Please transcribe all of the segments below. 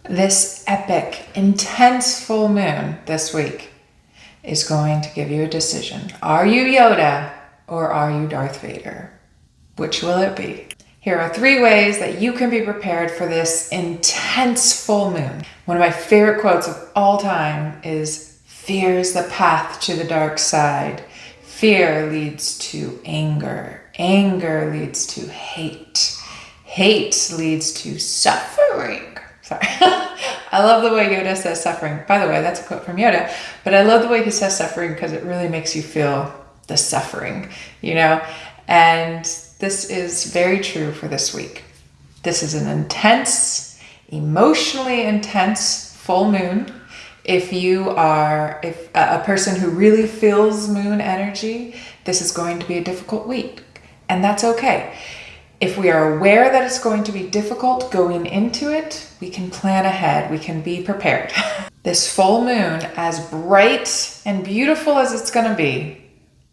This epic, intense full moon this week is going to give you a decision. Are you Yoda or are you Darth Vader? Which will it be? Here are 3 ways that you can be prepared for this intense full moon. One of my favorite quotes of all time is, "Fear is the path to the dark side. Fear leads to anger. Anger leads to hate. Hate leads to suffering." Sorry. I love the way Yoda says suffering. By the way, that's a quote from Yoda, but I love the way he says suffering because it really makes you feel the suffering, you know? And this is very true for this week. This is an intense, emotionally intense full moon. If you are a person who really feels moon energy, this is going to be a difficult week, and that's okay. If we are aware that it's going to be difficult going into it, we can plan ahead, we can be prepared. This full moon, as bright and beautiful as it's going to be,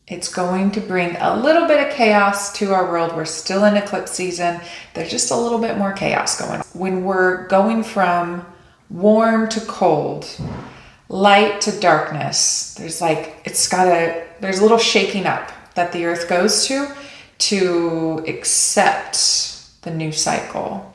it's going to bring a little bit of chaos to our world. We're still in eclipse season. There's just a little bit more chaos going on. When we're going from warm to cold, light to darkness, there's a little shaking up that the earth goes to accept the new cycle.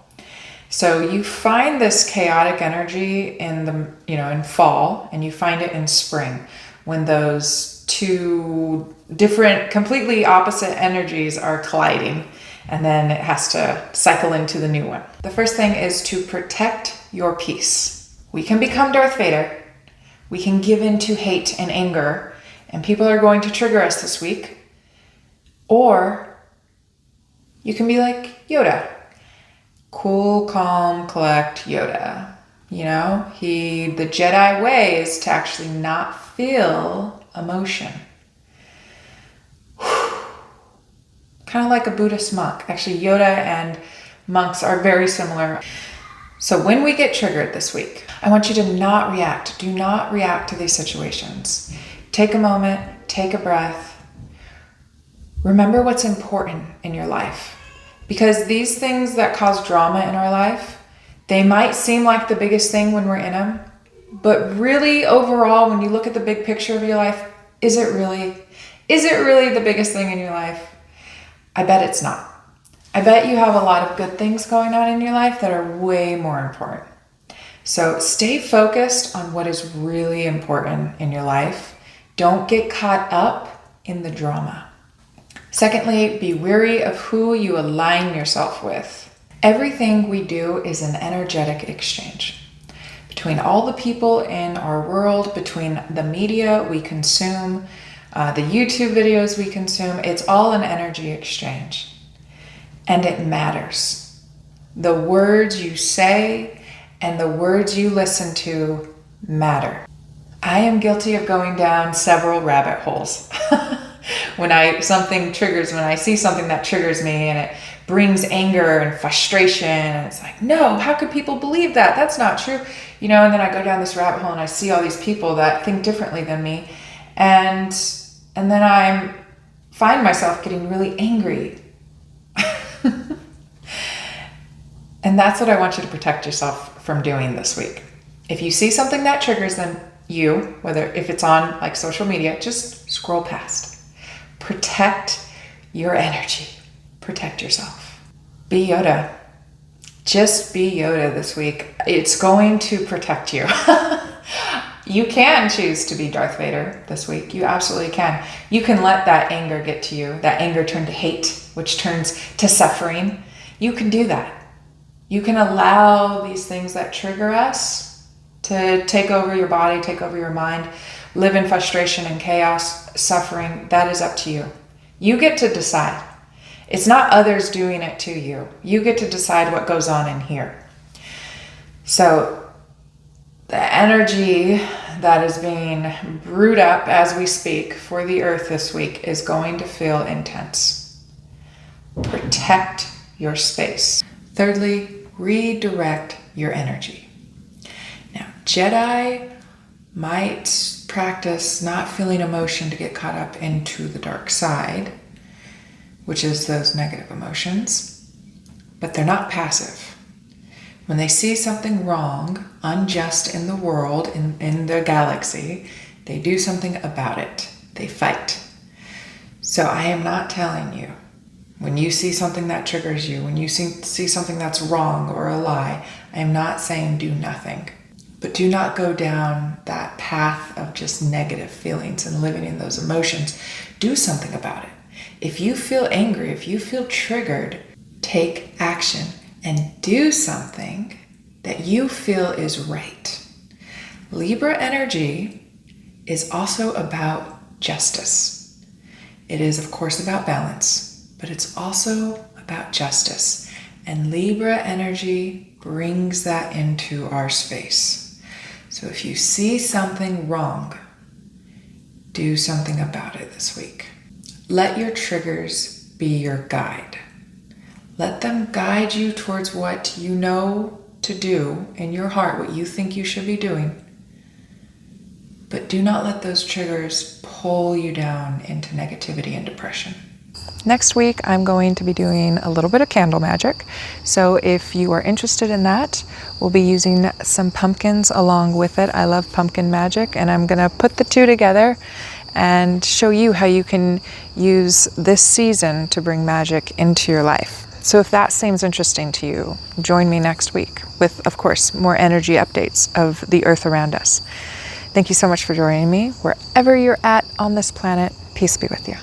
So you find this chaotic energy in fall, and you find it in spring when those 2 different, completely opposite energies are colliding, and then it has to cycle into the new one. The first thing is to protect your peace. We can become Darth Vader. We can give in to hate and anger, and people are going to trigger us this week. Or you can be like Yoda. Cool, calm, collect Yoda. You know, the Jedi way is to actually not feel emotion. Kind of like a Buddhist monk. Actually, Yoda and monks are very similar. So when we get triggered this week, I want you to not react. Do not react to these situations. Take a moment, take a breath. Remember what's important in your life. Because these things that cause drama in our life, they might seem like the biggest thing when we're in them, but really overall, when you look at the big picture of your life, is it really the biggest thing in your life? I bet it's not. I bet you have a lot of good things going on in your life that are way more important. So stay focused on what is really important in your life. Don't get caught up in the drama. Secondly, be wary of who you align yourself with. Everything we do is an energetic exchange. Between all the people in our world, between the media we consume, the YouTube videos we consume, it's all an energy exchange. And it matters. The words you say and the words you listen to matter. I am guilty of going down several rabbit holes. When I see something that triggers me and it brings anger and frustration, and it's like, no, how could people believe that? That's not true. And then I go down this rabbit hole and I see all these people that think differently than me. And then I find myself getting really angry. And that's what I want you to protect yourself from doing this week. If you see something that triggers if it's on like social media, just scroll past. Protect your energy. Protect yourself. Be Yoda. Just be Yoda this week. It's going to protect you. You can choose to be Darth Vader this week. You absolutely can. You can let that anger get to you. That anger turn to hate, which turns to suffering. You can do that. You can allow these things that trigger us to take over your body, take over your mind, live in frustration and chaos, suffering. That is up to you. You get to decide. It's not others doing it to you. You get to decide what goes on in here. So the energy that is being brewed up as we speak for the earth this week is going to feel intense. Protect your space. Thirdly, redirect your energy. Now, Jedi might practice not feeling emotion to get caught up into the dark side, which is those negative emotions, but they're not passive. When they see something wrong, unjust in the world, in the galaxy, they do something about it. They fight. So I am not telling you, when you see something that triggers you, when you see something that's wrong or a lie, I am not saying do nothing. But do not go down that path of just negative feelings and living in those emotions. Do something about it. If you feel angry, if you feel triggered, take action and do something that you feel is right. Libra energy is also about justice. It is, of course, about balance, but it's also about justice. And Libra energy brings that into our space. So if you see something wrong, do something about it this week. Let your triggers be your guide. Let them guide you towards what you know to do in your heart, what you think you should be doing. But do not let those triggers pull you down into negativity and depression. Next week, I'm going to be doing a little bit of candle magic. So if you are interested in that, we'll be using some pumpkins along with it. I love pumpkin magic, and I'm going to put the two together and show you how you can use this season to bring magic into your life. So if that seems interesting to you, join me next week with, of course, more energy updates of the earth around us. Thank you so much for joining me. Wherever you're at on this planet, peace be with you.